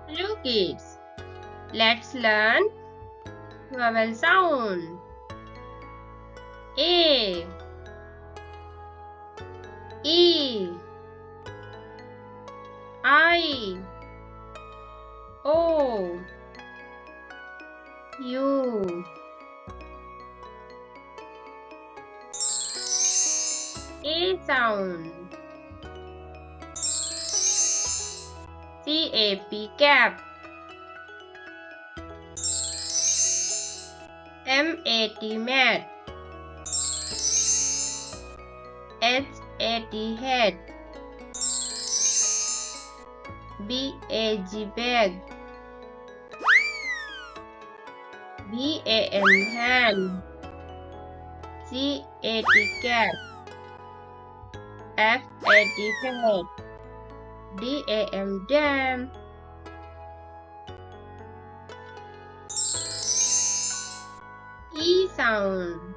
Hello kids, let's learn vowel sound. A, E, I, O, U. A sound. CAP, cap. MAT, mat. HAT, head. BAG, bag. BAN, hand. CAT, cat. FAT, fat. DAM, dam. E sound.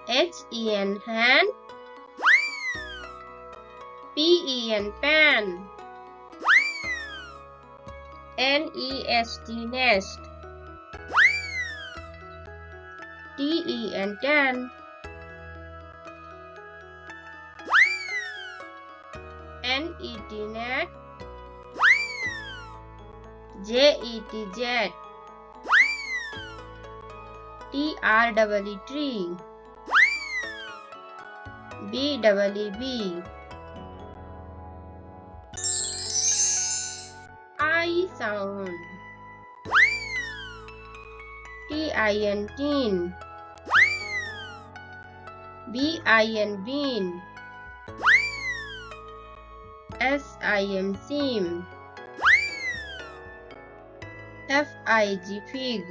HEN, hand. PEN, pan. NEST, nest. TEN, tan. NET, net. JET, jet. TREE, tree. BEE, I sound. TIN, tin. BIN, bean. SIM, seam. FIG, fig.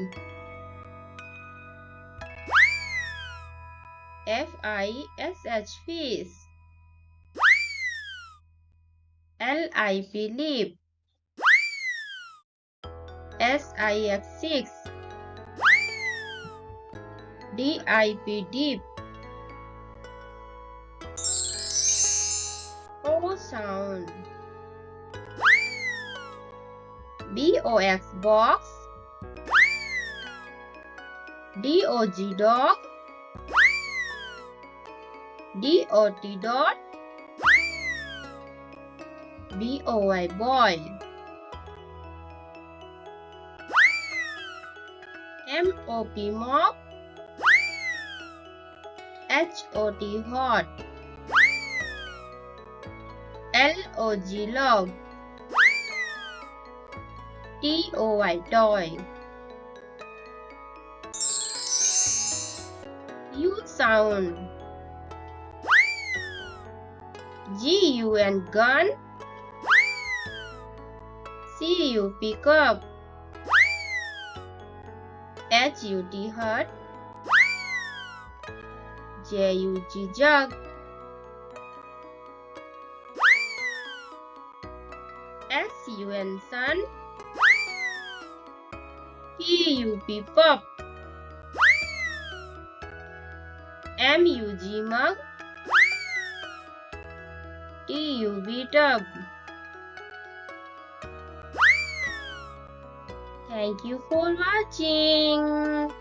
FISH, fish. LIP, lip. SIX, six. DIP, deep. O sound. BOX, box. DOG, dog. DOT, dot. BOY, boy. MOP, mop. HOT, hot. LOG, log. TOY, toy. U sound. GUN, gun. CU, pick up. HUT, hut. JUG, jug. SUN, sun. PUP, pup. MUG, mug. TUB, tub. Thank you for watching.